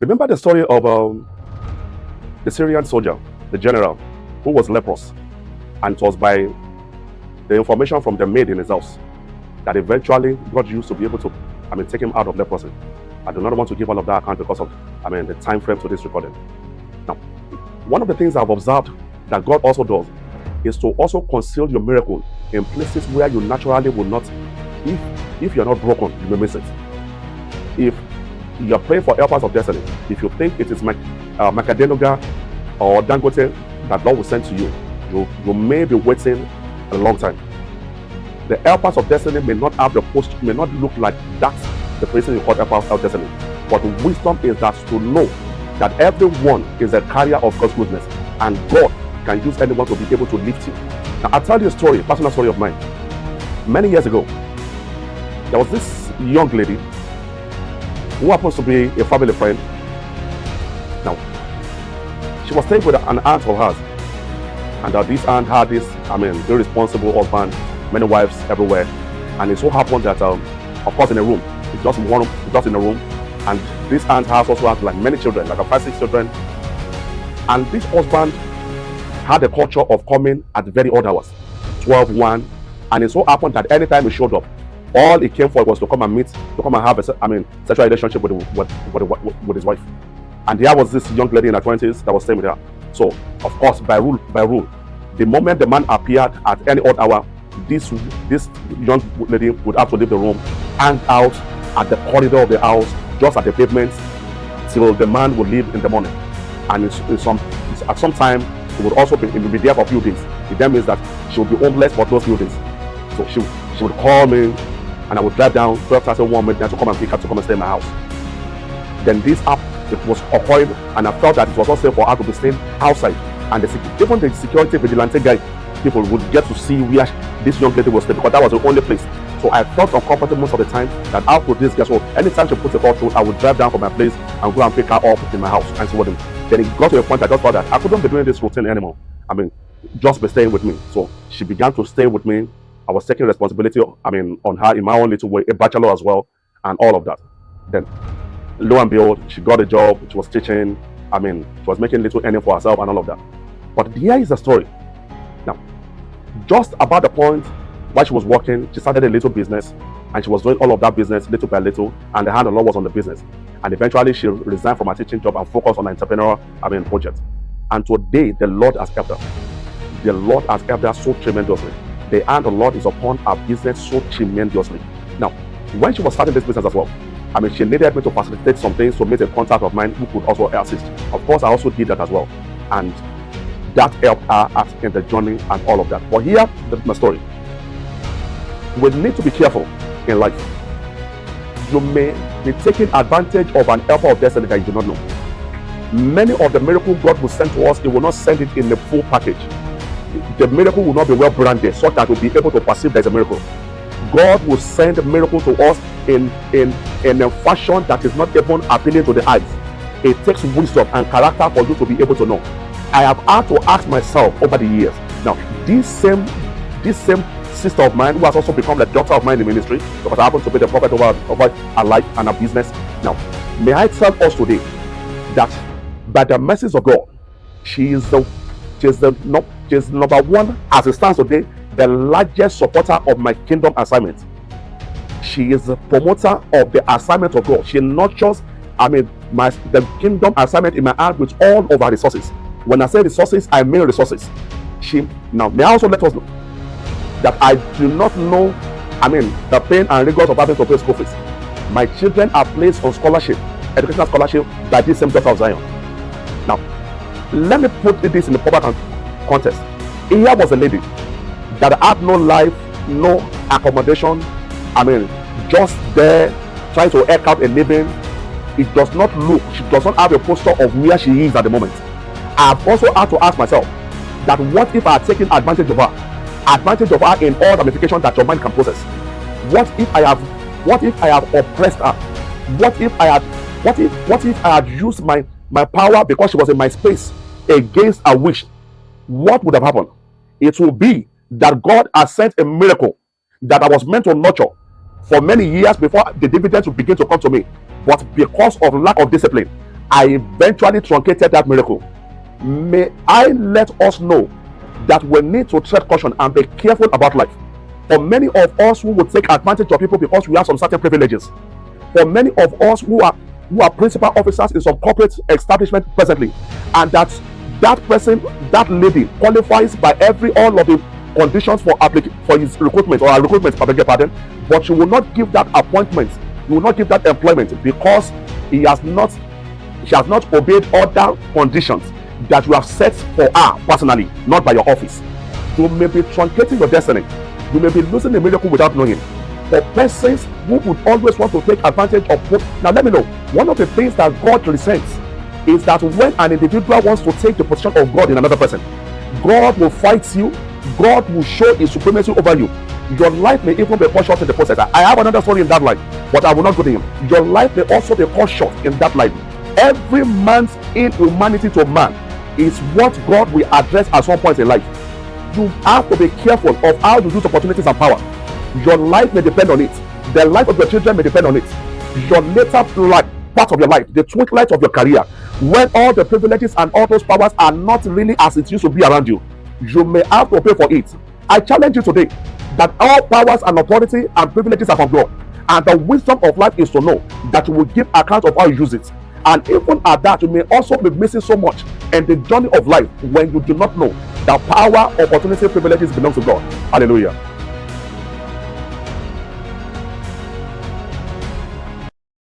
Remember the story of the Syrian soldier, the general, who was leprous, and it was by the information from the maid in his house that eventually God used to be able to, take him out of leprosy. I do not want to give all of that account because of, the time frame to this recording. Now, one of the things I've observed that God also does is to also conceal your miracle in places where you naturally will not. If you're not broken, you may miss it. If you're praying for helpers of destiny, if you think it is Macadenoga or Dangote that God will send to you, you may be waiting a long time. The helpers of destiny may not have the post, may not look like that, the person you call helpers of destiny. But wisdom is that to know that everyone is a carrier of God's goodness, and God can use anyone to be able to lift you. Now, I'll tell you a story, a personal story of mine. Many years ago, there was this young lady who happens to be a family friend. Now, she was staying with an aunt of hers, and this aunt had this, irresponsible husband, many wives everywhere, and it so happened that, of course, in a room, it's just in a room, and this aunt house also has like many children, like 5-6 children, and this husband had a culture of coming at very odd hours, 12, 1, and it so happened that anytime he showed up, all he came for was to come and have a sexual relationship with his wife. And there was this young lady in her 20s that was staying with her. So, of course, by rule, the moment the man appeared at any odd hour, this young lady would have to leave the room, hang out at the corridor of the house, just at the pavement, till the man would leave in the morning. And at some time, he would also be there for a few days. It then means that she would be homeless for those few days. So she would call me, and I would drive down 12:30, 1 midnight to come and pick her to come and stay in my house. Then this it was occurring, and I felt that it was not safe for her to be staying outside. And even the security vigilante guy, people would get to see where this young lady was staying, because that was the only place. So I felt uncomfortable most of the time that how could this get so anytime she put a call through, I would drive down from my place and go and pick her up in my house and see what. Then it got to a point I just thought that I couldn't be doing this routine anymore. Just be staying with me. So she began to stay with me. I was taking responsibility, on her in my own little way, a bachelor as well, and all of that. Then, lo and behold, she got a job. She was teaching. She was making little earning for herself and all of that. But here is the story. Now, just about the point while she was working, she started a little business, and she was doing all of that business little by little, and the hand of the Lord was on the business. And eventually, she resigned from her teaching job and focused on the entrepreneurial, project. And today, the Lord has helped her. The Lord has helped her so tremendously. The hand of the Lord is upon her business so tremendously. Now, when she was starting this business as well, she needed me to facilitate some things, to make a contact of mine who could also assist. Of course, I also did that as well. And that helped her in the journey and all of that. But here, my story. We need to be careful in life. You may be taking advantage of an helper of destiny that you do not know. Many of the miracles God will send to us, He will not send it in the full package. The miracle will not be well branded so that we'll be able to perceive there's a miracle. God will send a miracle to us in a fashion that is not even appealing to the eyes. It takes wisdom and character for you to be able to know. I have had to ask myself over the years. Now, this same sister of mine, who has also become the daughter of mine in the ministry, because I happen to be the prophet over her life and her business. Now, may I tell us today that by the mercies of God, she is number one, as it stands today, the largest supporter of my kingdom assignment. She is the promoter of the assignment of God. She nurtures, the kingdom assignment in my heart with all of her resources. When I say resources, I mean resources. Now, may I also let us know that I do not know, the pain and rigors of having to pay school fees. My children are placed on scholarship, educational scholarship, by this same daughter of Zion. Now, let me put this in the proper context. Here was a lady that had no life, no accommodation, just there trying to eke out a living. It does not look, she does not have a posture of where she is at the moment. I've also had to ask myself that what if I had taken advantage of her in all ramifications that your mind can process? What if I have oppressed her? What if I had used my power because she was in my space against her wish? What would have happened? It will be that God has sent a miracle that I was meant to nurture for many years before the dividends would begin to come to me. But because of lack of discipline, I eventually truncated that miracle. May I let us know that we need to tread caution and be careful about life. For many of us who would take advantage of people because we have some certain privileges, for many of us who are principal officers in some corporate establishment presently, and that person, that lady qualifies by all of the conditions for his recruitment or her recruitment, pardon, but she will not give that appointment, you will not give that employment because she has not obeyed other conditions that you have set for her personally, not by your office. You may be truncating your destiny. You may be losing a miracle without knowing. For persons who would always want to take advantage of. Now let me know, one of the things that God resents is that when an individual wants to take the position of God in another person, God will fight you. God will show his supremacy over you. Your life may even be cut short in the process. I have another story in that line, but I will not go to him. Your life may also be cut short in that line. Every man's inhumanity to man is what God will address at some point in life. You have to be careful of how you use opportunities and power. Your life may depend on it. The life of your children may depend on it. Your later life, part of your life, the twilight of your career, when all the privileges and all those powers are not really as it used to be around you, you may have to pay for it. I challenge you today that all powers and authority and privileges are from God, and the wisdom of life is to know that you will give account of how you use it. And even at that, you may also be missing so much in the journey of life when you do not know that power, opportunity, privileges belong to God. Hallelujah.